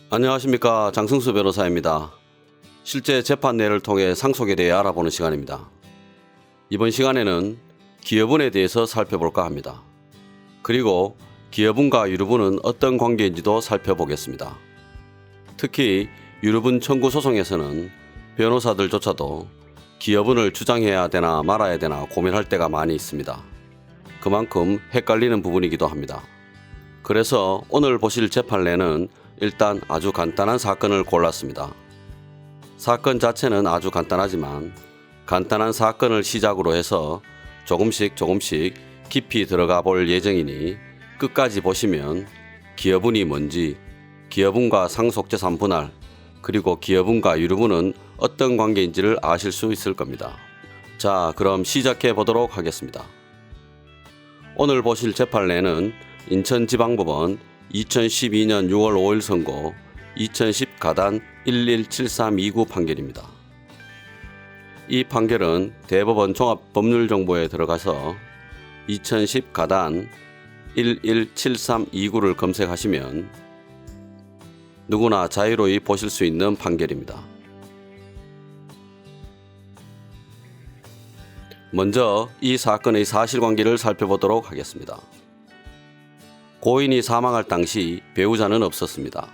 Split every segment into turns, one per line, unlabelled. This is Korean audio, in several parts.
안녕하십니까, 장승수 변호사입니다. 실제 재판 내를 통해 상속에 대해 알아보는 시간입니다. 이번 시간에는 기여분에 대해서 살펴볼까 합니다. 그리고 기여분과 유류분은 어떤 관계인지도 살펴보겠습니다. 특히 유류분 청구 소송에서는 변호사들조차도 기여분을 주장해야 되나 말아야 되나 고민할 때가 많이 있습니다. 그만큼 헷갈리는 부분이기도 합니다. 그래서 오늘 보실 재판례는 일단 아주 간단한 사건을 골랐습니다. 사건 자체는 아주 간단하지만 간단한 사건을 시작으로 해서 조금씩 깊이 들어가 볼 예정이니 끝까지 보시면 기여분이 뭔지, 기여분과 상속재산 분할, 그리고 기여분과 유류분은 어떤 관계인지를 아실 수 있을 겁니다. 자, 그럼 시작해 보도록 하겠습니다. 오늘 보실 재판례는 인천지방법원 2012년 6월 5일 선고 2010 가단 117329 판결입니다. 이 판결은 대법원 종합법률정보에 들어가서 2010 가단 117329를 검색하시면 누구나 자유로이 보실 수 있는 판결입니다. 먼저 이 사건의 사실관계를 살펴보도록 하겠습니다. 고인이 사망할 당시 배우자는 없었습니다.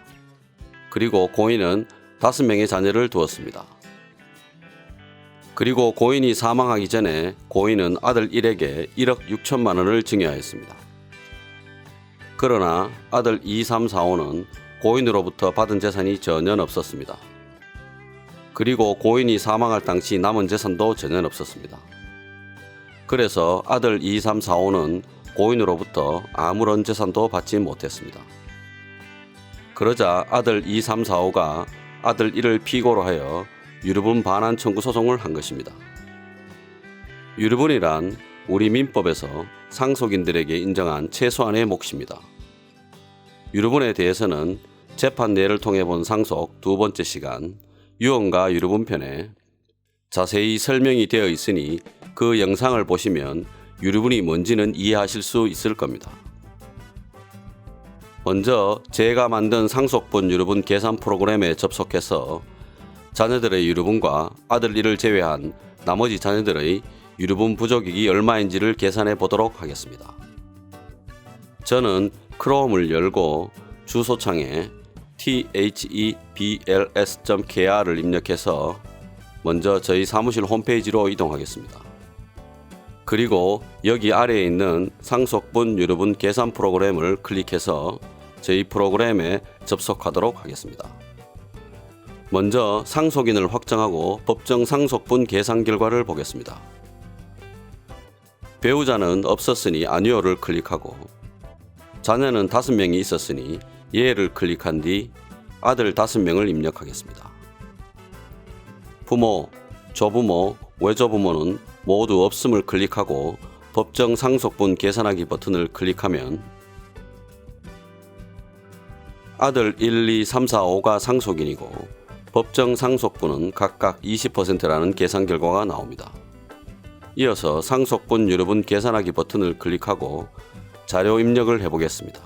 그리고 고인은 5명의 자녀를 두었습니다. 그리고 고인이 사망하기 전에 고인은 아들 1에게 1억 6천만 원을 증여하였습니다. 그러나 아들 2, 3, 4, 5는 고인으로부터 받은 재산이 전혀 없었습니다. 그리고 고인이 사망할 당시 남은 재산도 전혀 없었습니다. 그래서 아들 2, 3, 4, 5는 고인으로부터 아무런 재산도 받지 못했습니다. 그러자 아들 2, 3, 4, 5가 아들 1을 피고로 하여 유류분 반환 청구 소송을 한 것입니다. 유류분이란 우리 민법에서 상속인들에게 인정한 최소한의 몫입니다. 유류분에 대해서는 재판 내를 통해 본 상속 두 번째 시간 유언과 유류분 편에 자세히 설명이 되어 있으니 그 영상을 보시면 유류분이 뭔지는 이해하실 수 있을 겁니다. 먼저 제가 만든 상속분 유류분 계산 프로그램에 접속해서 자녀들의 유류분과 아들 1을 제외한 나머지 자녀들의 유류분 부족액이 얼마인지를 계산해 보도록 하겠습니다. 저는 크롬을 열고 주소창에 thebls.kr을 입력해서 먼저 저희 사무실 홈페이지로 이동하겠습니다. 그리고 여기 아래에 있는 상속분 유류분 계산 프로그램을 클릭해서 저희 프로그램에 접속하도록 하겠습니다. 먼저 상속인을 확정하고 법정 상속분 계산 결과를 보겠습니다. 배우자는 없었으니 아니오를 클릭하고 자녀는 5명이 있었으니 예를 클릭한 뒤 아들 5명을 입력하겠습니다. 부모, 조부모, 외조부모는 모두 없음을 클릭하고 법정 상속분 계산하기 버튼을 클릭하면 아들 1, 2, 3, 4, 5가 상속인이고 법정 상속분은 각각 20%라는 계산 결과가 나옵니다. 이어서 상속분 유류분 계산하기 버튼을 클릭하고 자료 입력을 해보겠습니다.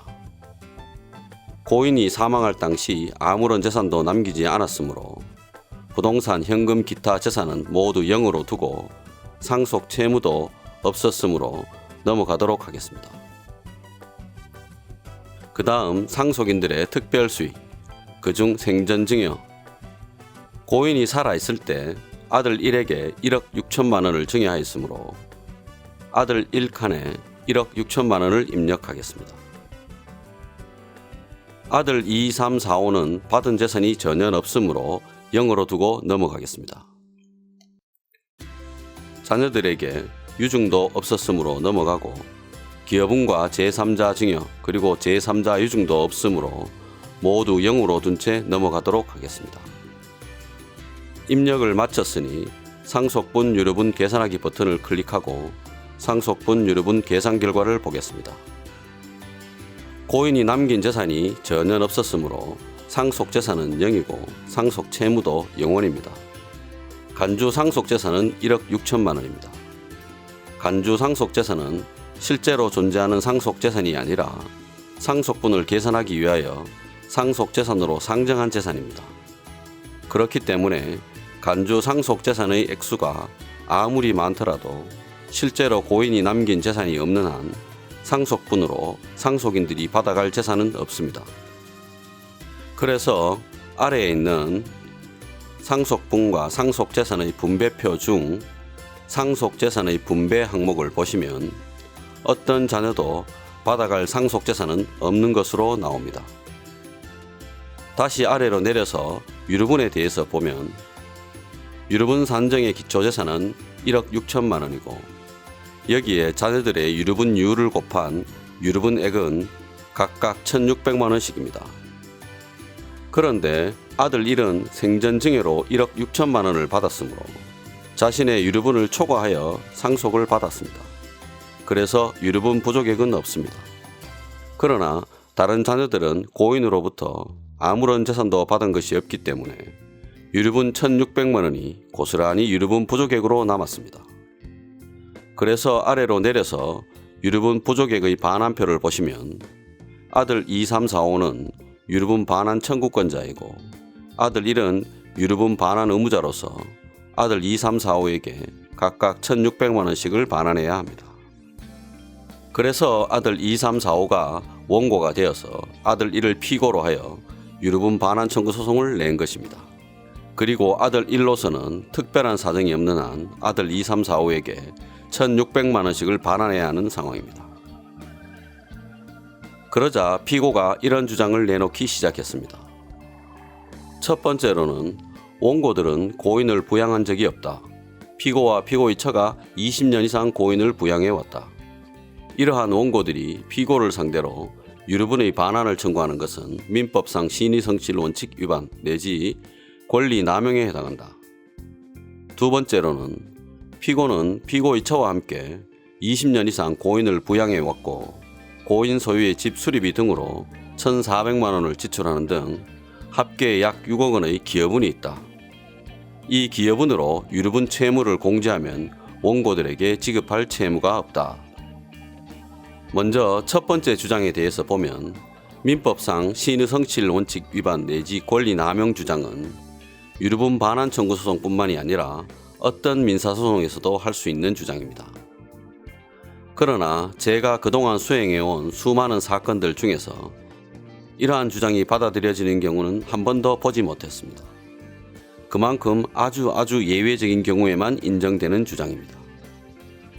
고인이 사망할 당시 아무런 재산도 남기지 않았으므로 부동산, 현금, 기타 재산은 모두 0으로 두고 상속 채무도 없었으므로 넘어가도록 하겠습니다. 그 다음 상속인들의 특별 수익, 그중 생전증여. 고인이 살아있을 때 아들 1에게 1억 6천만 원을 증여하였으므로 아들 1칸에 1억 6천만 원을 입력하겠습니다. 아들 2, 3, 4, 5는 받은 재산이 전혀 없으므로 0으로 두고 넘어가겠습니다. 자녀들에게 유증도 없었으므로 넘어가고 기여분과 제3자 증여 그리고 제3자 유증도 없으므로 모두 0으로 둔 채 넘어가도록 하겠습니다. 입력을 마쳤으니 상속분 유류분 계산하기 버튼을 클릭하고 상속분 유류분 계산 결과를 보겠습니다. 고인이 남긴 재산이 전혀 없었으므로 상속재산은 0이고 상속채무도 0원입니다. 간주 상속재산은 1억 6천만 원입니다. 간주 상속재산은 실제로 존재하는 상속재산이 아니라 상속분을 계산하기 위하여 상속재산으로 상정한 재산입니다. 그렇기 때문에 간주 상속재산의 액수가 아무리 많더라도 실제로 고인이 남긴 재산이 없는 한 상속분으로 상속인들이 받아갈 재산은 없습니다. 그래서 아래에 있는 상속분과 상속재산의 분배표 중 상속재산의 분배 항목을 보시면 어떤 자녀도 받아갈 상속재산은 없는 것으로 나옵니다. 다시 아래로 내려서 유류분에 대해서 보면 유류분 산정의 기초재산은 1억 6천만 원이고 여기에 자녀들의 유류분율을 곱한 유류분액은 각각 1,600만 원씩입니다. 그런데 아들 1은 생전증여로 1억 6천만 원을 받았으므로 자신의 유류분을 초과하여 상속을 받았습니다. 그래서 유류분 부족액은 없습니다. 그러나 다른 자녀들은 고인으로부터 아무런 재산도 받은 것이 없기 때문에 유류분 1,600만 원이 고스란히 유류분 부족액으로 남았습니다. 그래서 아래로 내려서 유류분 부족액의 반환표를 보시면 아들 2, 3, 4, 5는 유류분 반환 청구권자이고 아들 1은 유류분 반환 의무자로서 아들 2, 3, 4, 5에게 각각 1,600만 원씩을 반환해야 합니다. 그래서 아들 2, 3, 4, 5가 원고가 되어서 아들 1을 피고로 하여 유류분 반환 청구 소송을 낸 것입니다. 그리고 아들 1로서는 특별한 사정이 없는 한 아들 2, 3, 4, 5에게 1,600만 원씩을 반환해야 하는 상황입니다. 그러자 피고가 이런 주장을 내놓기 시작했습니다. 첫 번째로는 원고들은 고인을 부양한 적이 없다. 피고와 피고의 처가 20년 이상 고인을 부양해왔다. 이러한 원고들이 피고를 상대로 유류분의 반환을 청구하는 것은 민법상 신의성실 원칙 위반 내지 권리 남용에 해당한다. 두 번째로는 피고는 피고의 처와 함께 20년 이상 고인을 부양해왔고 고인 소유의 집 수리비 등으로 1,400만 원을 지출하는 등 합계 약 6억 원의 기여분이 있다. 이 기여분으로 유류분 채무를 공제하면 원고들에게 지급할 채무가 없다. 먼저 첫 번째 주장에 대해서 보면 민법상 신의성실 원칙 위반 내지 권리 남용 주장은 유류분 반환 청구 소송뿐만이 아니라 어떤 민사소송에서도 할 수 있는 주장입니다. 그러나 제가 그동안 수행해온 수많은 사건들 중에서 이러한 주장이 받아들여지는 경우는 한 번도 보지 못했습니다. 그만큼 아주 예외적인 경우에만 인정되는 주장입니다.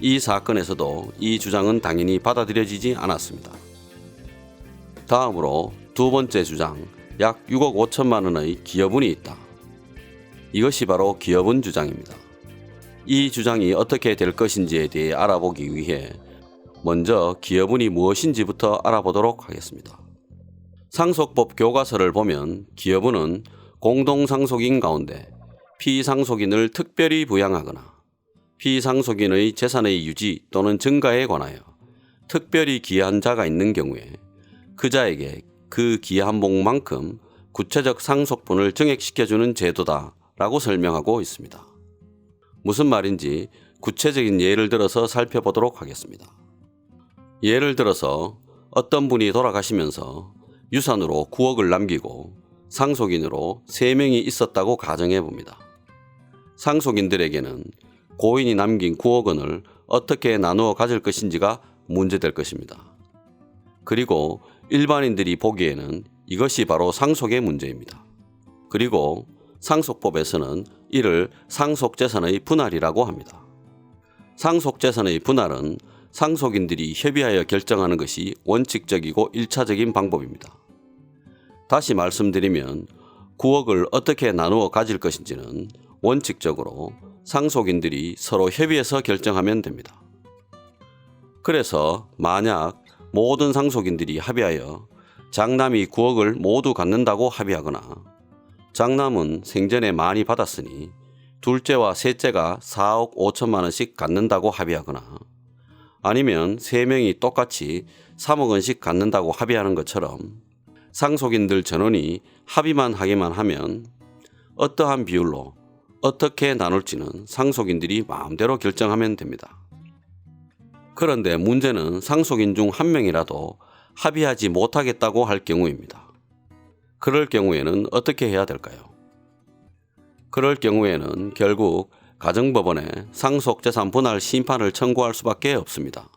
이 사건에서도 이 주장은 당연히 받아들여지지 않았습니다. 다음으로 두 번째 주장, 약 6억 5천만 원의 기여분이 있다. 이것이 바로 기여분 주장입니다. 이 주장이 어떻게 될 것인지에 대해 알아보기 위해 먼저 기여분이 무엇인지부터 알아보도록 하겠습니다. 상속법 교과서를 보면 기여분은 공동상속인 가운데 피상속인을 특별히 부양하거나 피상속인의 재산의 유지 또는 증가에 관하여 특별히 기여한 자가 있는 경우에 그 자에게 그 기여한 목만큼 구체적 상속분을 증액시켜주는 제도다 라고 설명하고 있습니다. 무슨 말인지 구체적인 예를 들어서 살펴보도록 하겠습니다. 예를 들어서 어떤 분이 돌아가시면서 유산으로 9억을 남기고 상속인으로 3명이 있었다고 가정해 봅니다. 상속인들에게는 고인이 남긴 9억 원을 어떻게 나누어 가질 것인지가 문제될 것입니다. 그리고 일반인들이 보기에는 이것이 바로 상속의 문제입니다. 그리고 상속법에서는 이를 상속재산의 분할이라고 합니다. 상속재산의 분할은 상속인들이 협의하여 결정하는 것이 원칙적이고 1차적인 방법입니다. 다시 말씀드리면 9억을 어떻게 나누어 가질 것인지는 원칙적으로 상속인들이 서로 협의해서 결정하면 됩니다. 그래서 만약 모든 상속인들이 합의하여 장남이 9억을 모두 갖는다고 합의하거나 장남은 생전에 많이 받았으니 둘째와 셋째가 4억 5천만 원씩 갖는다고 합의하거나 아니면 3명이 똑같이 3억 원씩 갖는다고 합의하는 것처럼 상속인들 전원이 합의만 하기만 하면 어떠한 비율로 어떻게 나눌지는 상속인들이 마음대로 결정하면 됩니다. 그런데 문제는 상속인 중 한 명이라도 합의하지 못하겠다고 할 경우입니다. 그럴 경우에는 어떻게 해야 될까요? 그럴 경우에는 결국 가정법원에 상속재산 분할 심판을 청구할 수밖에 없습니다.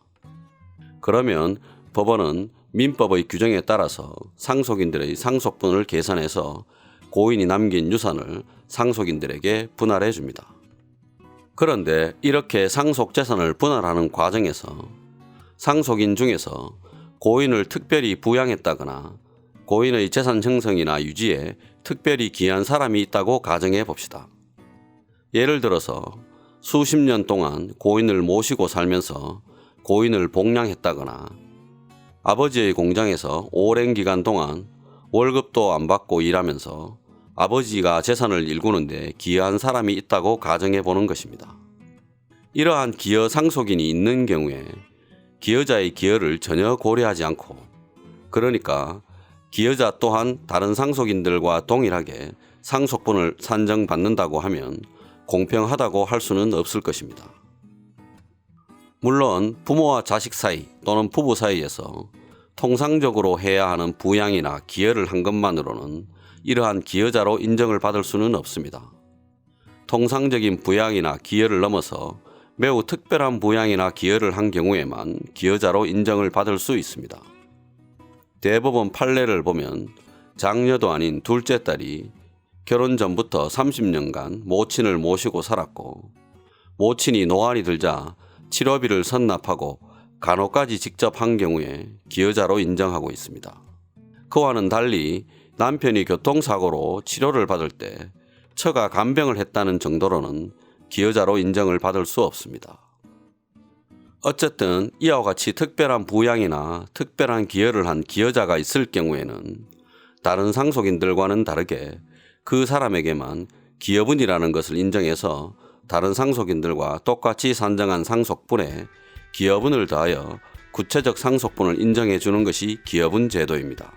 그러면 법원은 민법의 규정에 따라서 상속인들의 상속분을 계산해서 고인이 남긴 유산을 상속인들에게 분할해 줍니다. 그런데 이렇게 상속재산을 분할하는 과정에서 상속인 중에서 고인을 특별히 부양했다거나 고인의 재산 형성이나 유지에 특별히 기여한 사람이 있다고 가정해 봅시다. 예를 들어서 수십 년 동안 고인을 모시고 살면서 고인을 복양했다거나 아버지의 공장에서 오랜 기간 동안 월급도 안 받고 일하면서 아버지가 재산을 일구는데 기여한 사람이 있다고 가정해 보는 것입니다. 이러한 기여 상속인이 있는 경우에 기여자의 기여를 전혀 고려하지 않고, 그러니까 기여자 또한 다른 상속인들과 동일하게 상속분을 산정받는다고 하면 공평하다고 할 수는 없을 것입니다. 물론 부모와 자식 사이 또는 부부 사이에서 통상적으로 해야 하는 부양이나 기여를 한 것만으로는 이러한 기여자로 인정을 받을 수는 없습니다. 통상적인 부양이나 기여를 넘어서 매우 특별한 부양이나 기여를 한 경우에만 기여자로 인정을 받을 수 있습니다. 대법원 판례를 보면 장녀도 아닌 둘째 딸이 결혼 전부터 30년간 모친을 모시고 살았고, 모친이 노안이 들자 치료비를 선납하고 간호까지 직접 한 경우에 기여자로 인정하고 있습니다. 그와는 달리 남편이 교통사고로 치료를 받을 때 처가 간병을 했다는 정도로는 기여자로 인정을 받을 수 없습니다. 어쨌든 이와 같이 특별한 부양이나 특별한 기여를 한 기여자가 있을 경우에는 다른 상속인들과는 다르게 그 사람에게만 기여분이라는 것을 인정해서 다른 상속인들과 똑같이 산정한 상속분에 기여분을 더하여 구체적 상속분을 인정해 주는 것이 기여분 제도입니다.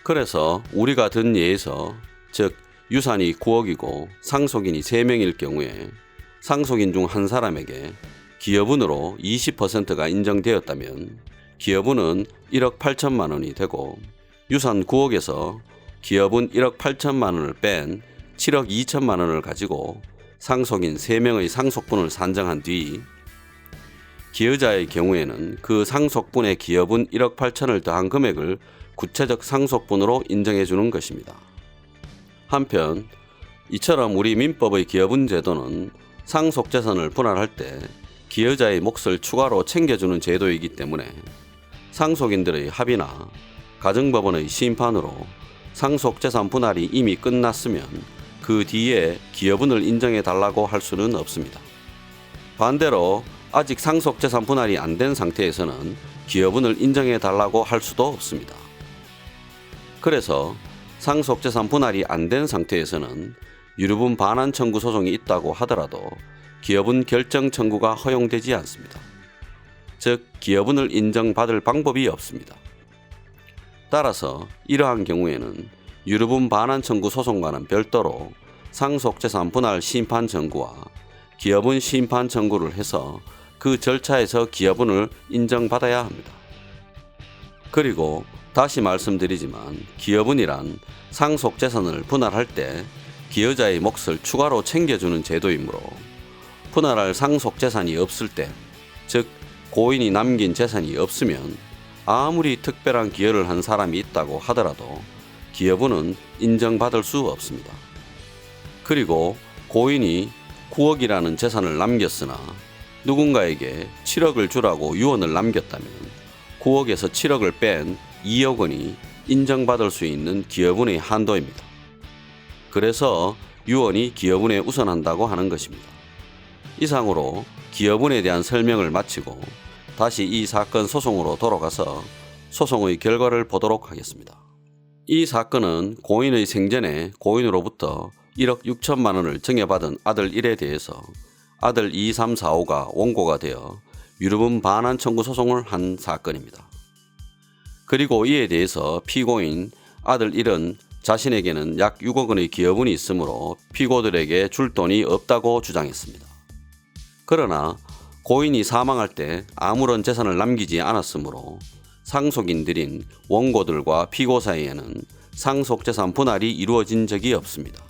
그래서 우리가 든 예에서, 즉 유산이 9억이고 상속인이 3명일 경우에 상속인 중 한 사람에게 기여분으로 20%가 인정되었다면 기여분은 1억 8천만 원이 되고, 유산 9억에서 기여분 1억 8천만 원을 뺀 7억 2천만 원을 가지고 상속인 3명의 상속분을 산정한 뒤 기여자의 경우에는 그 상속분의 기여분 1억 8천을 더한 금액을 구체적 상속분으로 인정해 주는 것입니다. 한편 이처럼 우리 민법의 기여분 제도는 상속재산을 분할할 때 기여자의 몫을 추가로 챙겨주는 제도이기 때문에 상속인들의 합의나 가정법원의 심판으로 상속재산 분할이 이미 끝났으면 그 뒤에 기여분을 인정해 달라고 할 수는 없습니다. 반대로 아직 상속재산 분할이 안 된 상태에서는 기여분을 인정해 달라고 할 수도 없습니다. 그래서 상속재산 분할이 안 된 상태에서는 유류분 반환 청구 소송이 있다고 하더라도 기여분 결정 청구가 허용되지 않습니다. 즉 기여분을 인정받을 방법이 없습니다. 따라서 이러한 경우에는 유류분 반환 청구 소송과는 별도로 상속재산 분할 심판 청구와 기여분 심판 청구를 해서 그 절차에서 기여분을 인정받아야 합니다. 그리고 다시 말씀드리지만 기여분이란 상속재산을 분할할 때 기여자의 몫을 추가로 챙겨주는 제도이므로 분할할 상속재산이 없을 때, 즉 고인이 남긴 재산이 없으면 아무리 특별한 기여를 한 사람이 있다고 하더라도 기여분은 인정받을 수 없습니다. 그리고 고인이 9억이라는 재산을 남겼으나 누군가에게 7억을 주라고 유언을 남겼다면 9억에서 7억을 뺀 2억 원이 인정받을 수 있는 기여분의 한도입니다. 그래서 유언이 기여분에 우선한다고 하는 것입니다. 이상으로 기여분에 대한 설명을 마치고 다시 이 사건 소송으로 돌아가서 소송의 결과를 보도록 하겠습니다. 이 사건은 고인의 생전에 고인으로부터 1억 6천만 원을 증여받은 아들 1에 대해서 아들 2, 3, 4, 5가 원고가 되어 유류분 반환 청구 소송을 한 사건입니다. 그리고 이에 대해서 피고인 아들 1은 자신에게는 약 6억 원의 기여분이 있으므로 피고들에게 줄 돈이 없다고 주장했습니다. 그러나 고인이 사망할 때 아무런 재산을 남기지 않았으므로 상속인들인 원고들과 피고 사이에는 상속재산 분할이 이루어진 적이 없습니다.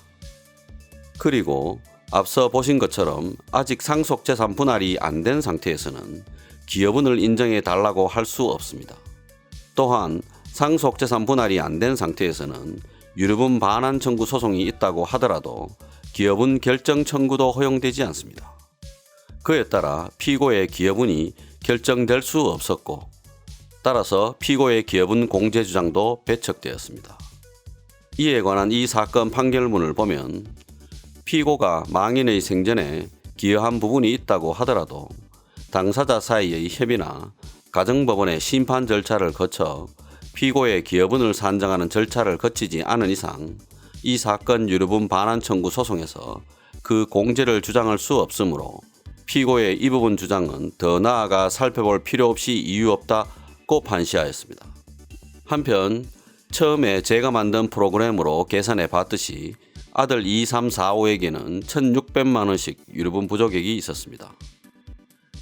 그리고 앞서 보신 것처럼 아직 상속재산 분할이 안 된 상태에서는 기여분을 인정해 달라고 할 수 없습니다. 또한 상속재산 분할이 안 된 상태에서는 유류분 반환 청구 소송이 있다고 하더라도 기여분 결정 청구도 허용되지 않습니다. 그에 따라 피고의 기여분이 결정될 수 없었고, 따라서 피고의 기여분 공제 주장도 배척되었습니다. 이에 관한 이 사건 판결문을 보면 피고가 망인의 생전에 기여한 부분이 있다고 하더라도 당사자 사이의 협의나 가정법원의 심판 절차를 거쳐 피고의 기여분을 산정하는 절차를 거치지 않은 이상 이 사건 유류분 반환 청구 소송에서 그 공제를 주장할 수 없으므로 피고의 이 부분 주장은 더 나아가 살펴볼 필요 없이 이유 없다고 판시하였습니다. 한편 처음에 제가 만든 프로그램으로 계산해 봤듯이 아들 2, 3, 4, 5에게는 1,600만 원씩 유류분 부족액이 있었습니다.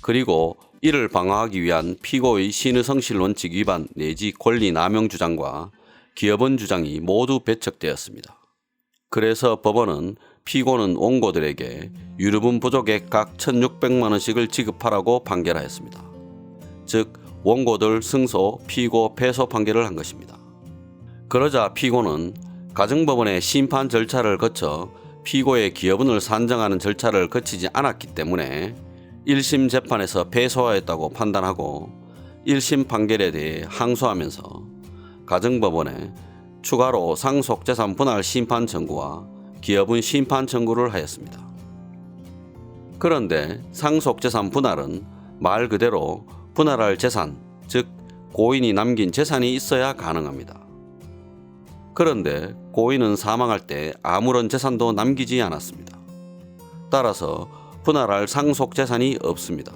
그리고 이를 방어하기 위한 피고의 신의성실 원칙 위반 내지 권리 남용 주장과 기여분 주장이 모두 배척되었습니다. 그래서 법원은 피고는 원고들에게 유류분 부족액 각 1,600만 원씩을 지급하라고 판결하였습니다. 즉 원고들 승소, 피고 패소 판결을 한 것입니다. 그러자 피고는 가정법원의 심판 절차를 거쳐 피고의 기여분을 산정하는 절차를 거치지 않았기 때문에 1심 재판에서 패소하였다고 판단하고 1심 판결에 대해 항소하면서 가정법원에 추가로 상속재산 분할 심판 청구와 기여분 심판 청구를 하였습니다. 그런데 상속재산 분할은 말 그대로 분할할 재산, 즉 고인이 남긴 재산이 있어야 가능합니다. 그런데 고인은 사망할 때 아무런 재산도 남기지 않았습니다. 따라서 분할할 상속재산이 없습니다.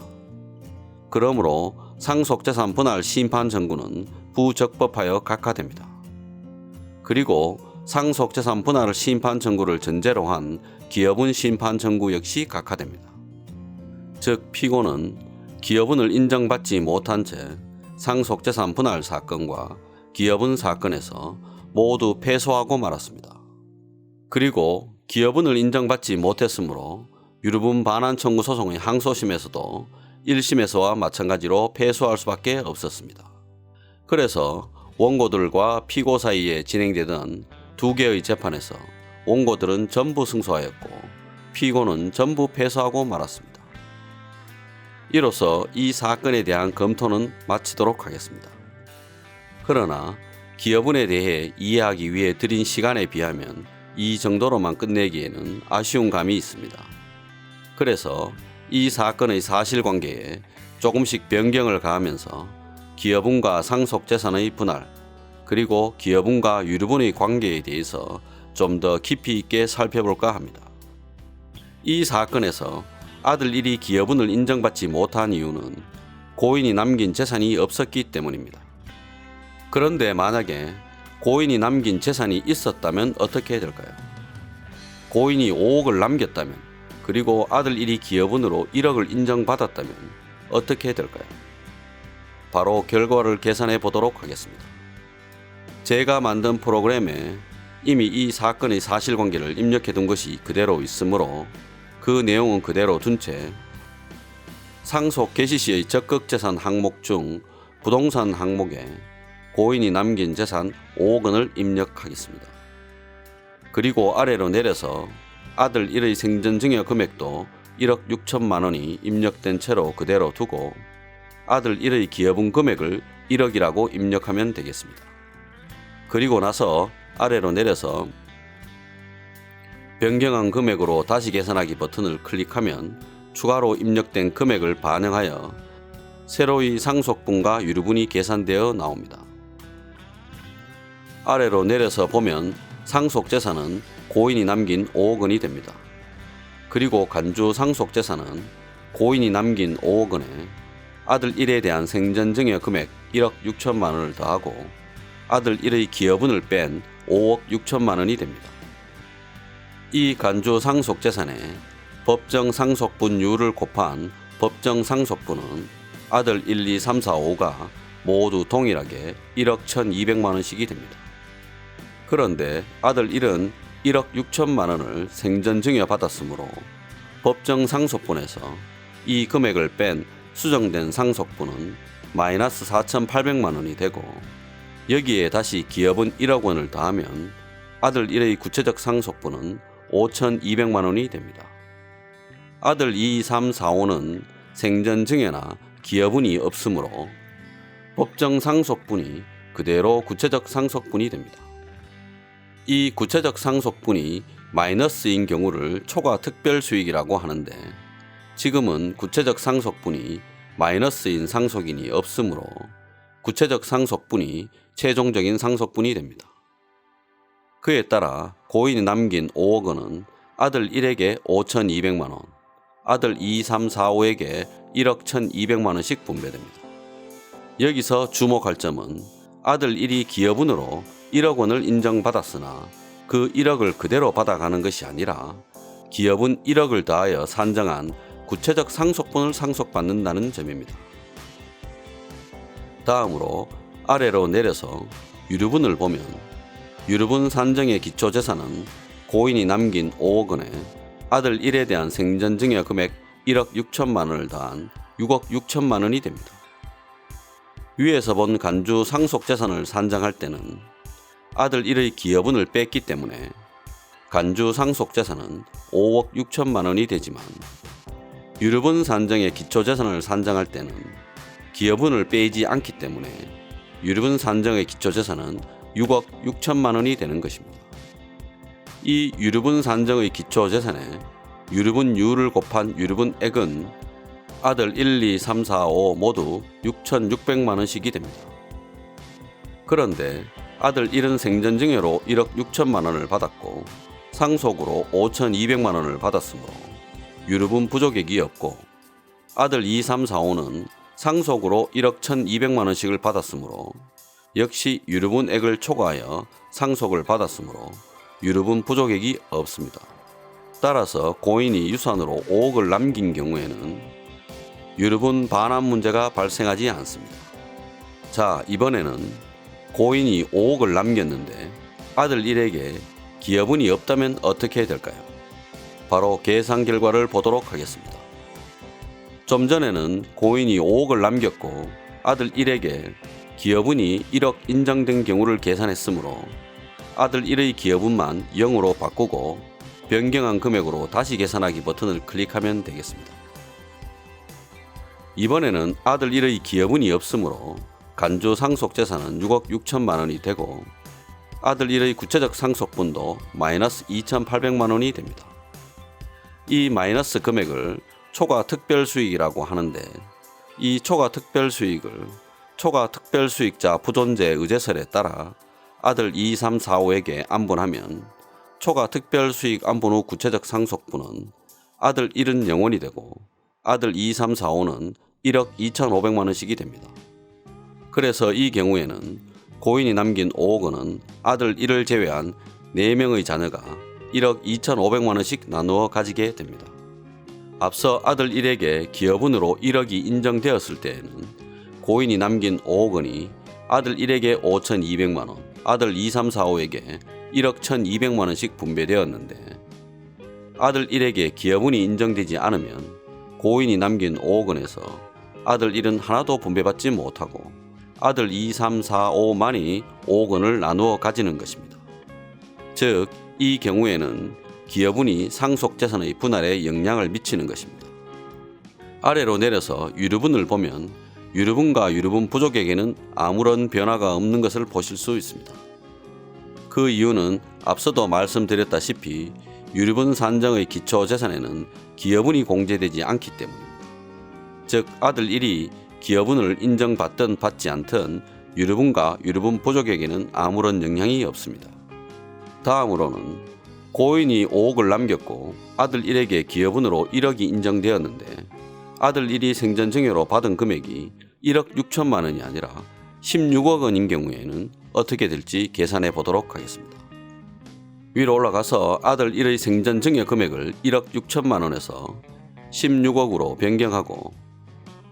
그러므로 상속재산 분할 심판 청구는 부적법하여 각하됩니다. 그리고 상속재산 분할 심판 청구를 전제로 한 기여분 심판 청구 역시 각하됩니다. 즉 피고는 기여분을 인정받지 못한 채 상속재산 분할 사건과 기여분 사건에서 모두 패소하고 말았습니다. 그리고 기여분을 인정받지 못했으므로 유류분 반환 청구 소송의 항소심에서도 1심에서와 마찬가지로 패소할 수밖에 없었습니다. 그래서 원고들과 피고 사이에 진행되던 두 개의 재판에서 원고들은 전부 승소하였고 피고는 전부 패소하고 말았습니다. 이로써 이 사건에 대한 검토는 마치도록 하겠습니다. 그러나 기여분에 대해 이해하기 위해 들인 시간에 비하면 이 정도로만 끝내기에는 아쉬운 감이 있습니다. 그래서 이 사건의 사실관계에 조금씩 변경을 가하면서 기여분과 상속재산의 분할, 그리고 기여분과 유류분의 관계에 대해서 좀 더 깊이 있게 살펴볼까 합니다. 이 사건에서 아들 1이 기여분을 인정받지 못한 이유는 고인이 남긴 재산이 없었기 때문입니다. 그런데 만약에 고인이 남긴 재산이 있었다면 어떻게 될까요? 고인이 5억을 남겼다면, 그리고 아들 1이 기여분으로 1억을 인정받았다면 어떻게 될까요? 바로 결과를 계산해 보도록 하겠습니다. 제가 만든 프로그램에 이미 이 사건의 사실관계를 입력해 둔 것이 그대로 있으므로 그 내용은 그대로 둔 채 상속 개시 시의 적극재산 항목 중 부동산 항목에 고인이 남긴 재산 5억 원을 입력하겠습니다. 그리고 아래로 내려서 아들 1의 생전 증여 금액도 1억 6천만 원이 입력된 채로 그대로 두고 아들 1의 기여분 금액을 1억이라고 입력하면 되겠습니다. 그리고 나서 아래로 내려서 변경한 금액으로 다시 계산하기 버튼을 클릭하면 추가로 입력된 금액을 반영하여 새로이 상속분과 유류분이 계산되어 나옵니다. 아래로 내려서 보면 상속재산은 고인이 남긴 5억 원이 됩니다. 그리고 간주 상속재산은 고인이 남긴 5억 원에 아들 1에 대한 생전 증여 금액 1억 6천만 원을 더하고 아들 1의 기여분을 뺀 5억 6천만 원이 됩니다. 이 간주 상속재산에 법정 상속분율을 곱한 법정 상속분은 아들 1, 2, 3, 4, 5가 모두 동일하게 1억 1,200만 원씩이 됩니다. 그런데 아들 1은 1억 6천만 원을 생전 증여받았으므로 법정 상속분에서 이 금액을 뺀 수정된 상속분은 마이너스 4,800만 원이 되고, 여기에 다시 기업은 1억 원을 더하면 아들 1의 구체적 상속분은 5,200만 원이 됩니다. 아들 2, 3, 4, 5는 생전 증여나 기여분이 없으므로 법정 상속분이 그대로 구체적 상속분이 됩니다. 이 구체적 상속분이 마이너스인 경우를 초과 특별수익이라고 하는데, 지금은 구체적 상속분이 마이너스인 상속인이 없으므로 구체적 상속분이 최종적인 상속분이 됩니다. 그에 따라 고인이 남긴 5억 원은 아들 1에게 5,200만 원, 아들 2, 3, 4, 5에게 1억 1,200만 원씩 분배됩니다. 여기서 주목할 점은 아들 1이 기여분으로 1억 원을 인정받았으나 그 1억을 그대로 받아가는 것이 아니라 기여분 1억을 더하여 산정한 구체적 상속분을 상속받는다는 점입니다. 다음으로 아래로 내려서 유류분을 보면, 유류분 산정의 기초재산은 고인이 남긴 5억 원에 아들 1에 대한 생전 증여 금액 1억 6천만 원을 더한 6억 6천만 원이 됩니다. 위에서 본 간주 상속재산을 산정할 때는 아들 1의 기여분을 뺐기 때문에 간주 상속재산은 5억 6천만 원이 되지만, 유류분 산정의 기초재산을 산정할 때는 기여분을 빼지 않기 때문에 유류분 산정의 기초재산은 6억 6천만 원이 되는 것입니다. 이 유류분 산정의 기초재산에 유류분율을 곱한 유류분액은 아들 1, 2, 3, 4, 5 모두 6,600만 원씩이 됩니다. 그런데 아들 1은 생전증여로 1억 6천만 원을 받았고 상속으로 5,200만 원을 받았으므로 유류분 부족액이 없고, 아들 2, 3, 4, 5는 상속으로 1억 1,200만 원씩을 받았으므로 역시 유류분액을 초과하여 상속을 받았으므로 유류분 부족액이 없습니다. 따라서 고인이 유산으로 5억을 남긴 경우에는 유류분 반환 문제가 발생하지 않습니다. 자, 이번에는 고인이 5억을 남겼는데 아들 1에게 기여분이 없다면 어떻게 될까요? 바로 계산 결과를 보도록 하겠습니다. 좀 전에는 고인이 5억을 남겼고 아들 1에게 기여분이 1억 인정된 경우를 계산했으므로 아들 1의 기여분만 0으로 바꾸고 변경한 금액으로 다시 계산하기 버튼을 클릭하면 되겠습니다. 이번에는 아들 1의 기여분이 없으므로 간주 상속재산은 6억 6천만 원이 되고 아들 1의 구체적 상속분도 마이너스 2,800만 원이 됩니다. 이 마이너스 금액을 초과 특별수익이라고 하는데, 이 초과 특별수익을 초과 특별수익자 부존재 의제설에 따라 아들 2, 3, 4, 5에게 안분하면 초과 특별수익 안분 후 구체적 상속분은 아들 1은 0원이 되고 아들 2, 3, 4, 5는 1억 2,500만 원씩이 됩니다. 그래서 이 경우에는 고인이 남긴 5억 원은 아들 1을 제외한 4명의 자녀가 1억 2,500만 원씩 나누어 가지게 됩니다. 앞서 아들 1에게 기여분으로 1억이 인정되었을 때에는 고인이 남긴 5억 원이 아들 1에게 5,200만 원, 아들 2, 3, 4, 5에게 1억 1,200만 원씩 분배되었는데, 아들 1에게 기여분이 인정되지 않으면 고인이 남긴 5억 원에서 아들 1은 하나도 분배받지 못하고 아들 2, 3, 4, 5만이 5억 원을 나누어 가지는 것입니다. 즉, 이 경우에는 기여분이 상속재산의 분할에 영향을 미치는 것입니다. 아래로 내려서 유류분을 보면 유류분과 유류분 부족에게는 아무런 변화가 없는 것을 보실 수 있습니다. 그 이유는 앞서도 말씀드렸다시피 유류분 산정의 기초재산에는 기여분이 공제되지 않기 때문입니다. 즉, 아들 1이 기여분을 인정받든 받지 않든 유류분과 유류분 부족에게는 아무런 영향이 없습니다. 다음으로는 고인이 5억을 남겼고 아들 1에게 기여분으로 1억이 인정되었는데 아들 1이 생전증여로 받은 금액이 1억 6천만 원이 아니라 16억 원인 경우에는 어떻게 될지 계산해 보도록 하겠습니다. 위로 올라가서 아들 1의 생전증여 금액을 1억 6천만 원에서 16억으로 변경하고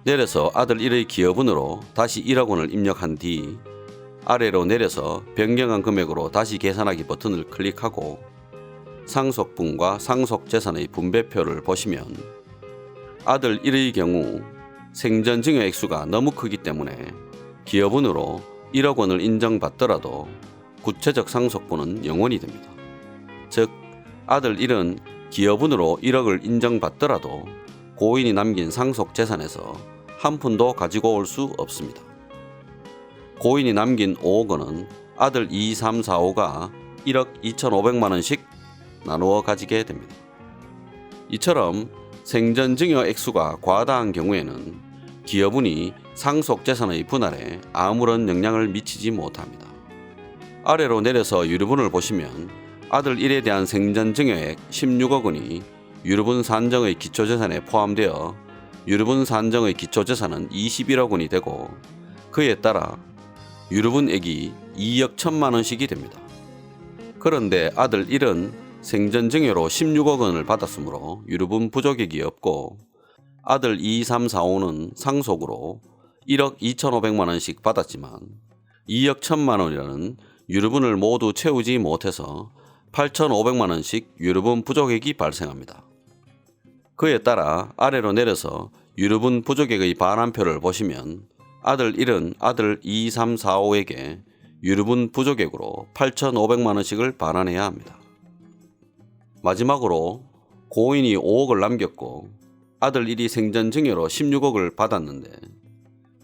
내려서 아들 1의 기여분으로 다시 1억 원을 입력한 뒤 아래로 내려서 변경한 금액으로 다시 계산하기 버튼을 클릭하고 상속분과 상속재산의 분배표를 보시면 아들 1의 경우 생전 증여 액수가 너무 크기 때문에 기여분으로 1억 원을 인정받더라도 구체적 상속분은 0원이 됩니다. 즉 아들 1은 기여분으로 1억을 인정받더라도 고인이 남긴 상속재산에서 한 푼도 가지고 올 수 없습니다. 고인이 남긴 5억 원은 아들 2, 3, 4, 5가 1억 2,500만 원씩 나누어 가지게 됩니다. 이처럼 생전 증여 액수가 과다한 경우에는 기여분이 상속재산의 분할에 아무런 영향을 미치지 못합니다. 아래로 내려서 유류분을 보시면 아들 1에 대한 생전 증여액 16억 원이 유류분 산정의 기초재산에 포함되어 유류분 산정의 기초재산은 21억 원이 되고 그에 따라 유류분액이 2억 1천만 원씩이 됩니다. 그런데 아들 1은 생전 증여로 16억 원을 받았으므로 유류분 부족액이 없고 아들 2, 3, 4, 5는 상속으로 1억 2,500만 원씩 받았지만 2억 1천만 원이라는 유류분을 모두 채우지 못해서 8,500만 원씩 유류분 부족액이 발생합니다. 그에 따라 아래로 내려서 유류분 부족액의 반환표를 보시면 아들 1은 아들 2, 3, 4, 5에게 유류분 부족액으로 8,500만 원씩을 반환해야 합니다. 마지막으로 고인이 5억을 남겼고 아들 1이 생전 증여로 16억을 받았는데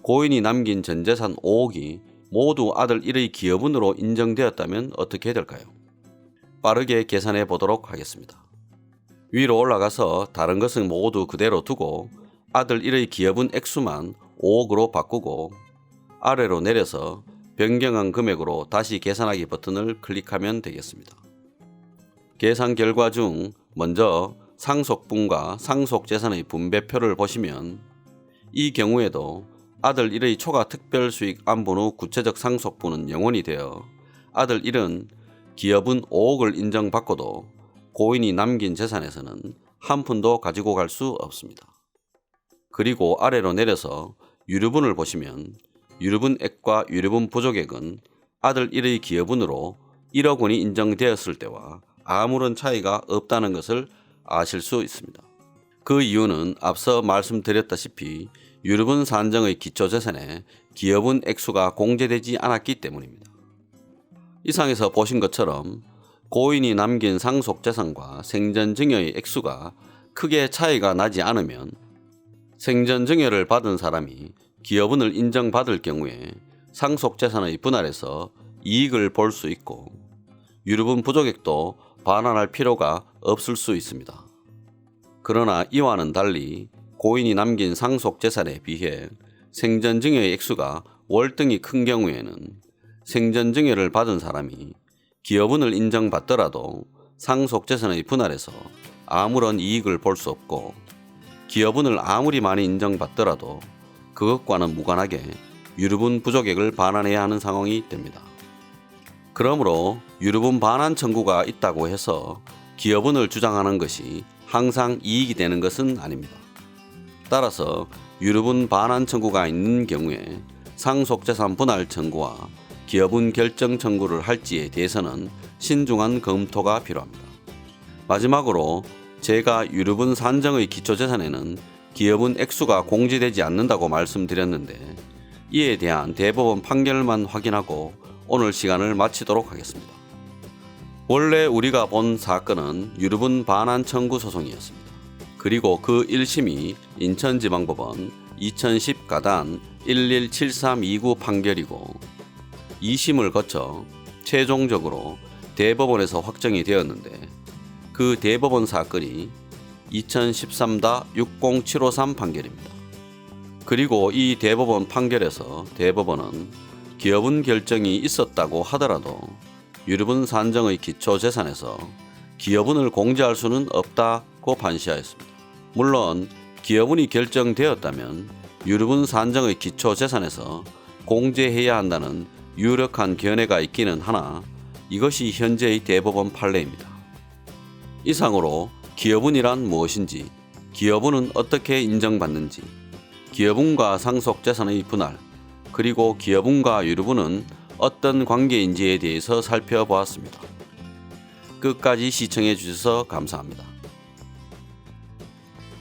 고인이 남긴 전재산 5억이 모두 아들 1의 기여분으로 인정되었다면 어떻게 될까요? 빠르게 계산해 보도록 하겠습니다. 위로 올라가서 다른 것은 모두 그대로 두고 아들 1의 기여분 액수만 5억으로 바꾸고 아래로 내려서 변경한 금액으로 다시 계산하기 버튼을 클릭하면 되겠습니다. 계산 결과 중 먼저 상속분과 상속재산의 분배표를 보시면 이 경우에도 아들 1의 초과 특별수익 안분 후 구체적 상속분은 0원이 되어 아들 1은 기여분 5억을 인정받고도 고인이 남긴 재산에서는 한 푼도 가지고 갈 수 없습니다. 그리고 아래로 내려서 유류분을 보시면 유류분액과 유류분 부족액은 아들 1의 기여분으로 1억 원이 인정되었을 때와 아무런 차이가 없다는 것을 아실 수 있습니다. 그 이유는 앞서 말씀드렸다시피 유류분 산정의 기초재산에 기여분 액수가 공제되지 않았기 때문입니다. 이상에서 보신 것처럼 고인이 남긴 상속재산과 생전증여의 액수가 크게 차이가 나지 않으면 생전증여를 받은 사람이 기여분을 인정받을 경우에 상속재산의 분할에서 이익을 볼 수 있고 유류분 부족액도 반환할 필요가 없을 수 있습니다. 그러나 이와는 달리 고인이 남긴 상속재산에 비해 생전증여의 액수가 월등히 큰 경우에는 생전증여를 받은 사람이 기여분을 인정받더라도 상속재산의 분할에서 아무런 이익을 볼 수 없고 기여분을 아무리 많이 인정받더라도 그것과는 무관하게 유류분 부족액을 반환해야 하는 상황이 됩니다. 그러므로 유류분 반환 청구가 있다고 해서 기여분을 주장하는 것이 항상 이익이 되는 것은 아닙니다. 따라서 유류분 반환 청구가 있는 경우에 상속재산 분할 청구와 기여분 결정 청구를 할지에 대해서는 신중한 검토가 필요합니다. 마지막으로 제가 유류분 산정의 기초재산에는 기여분 액수가 공제되지 않는다고 말씀드렸는데 이에 대한 대법원 판결만 확인하고 오늘 시간을 마치도록 하겠습니다. 원래 우리가 본 사건은 유류분 반환 청구 소송이었습니다. 그리고 그 1심이 인천지방법원 2010 가단 117329 판결이고 2심을 거쳐 최종적으로 대법원에서 확정이 되었는데 그 대법원 사건이 2013-60753 판결입니다. 그리고 이 대법원 판결에서 대법원은 기여분 결정이 있었다고 하더라도 유류분 산정의 기초재산에서 기여분을 공제할 수는 없다고 판시하였습니다. 물론 기여분이 결정되었다면 유류분 산정의 기초재산에서 공제해야 한다는 유력한 견해가 있기는 하나 이것이 현재의 대법원 판례입니다. 이상으로 기여분이란 무엇인지, 기여분은 어떻게 인정받는지, 기여분과 상속재산의 분할, 그리고 기여분과 유류분은 어떤 관계인지에 대해서 살펴보았습니다. 끝까지 시청해 주셔서 감사합니다.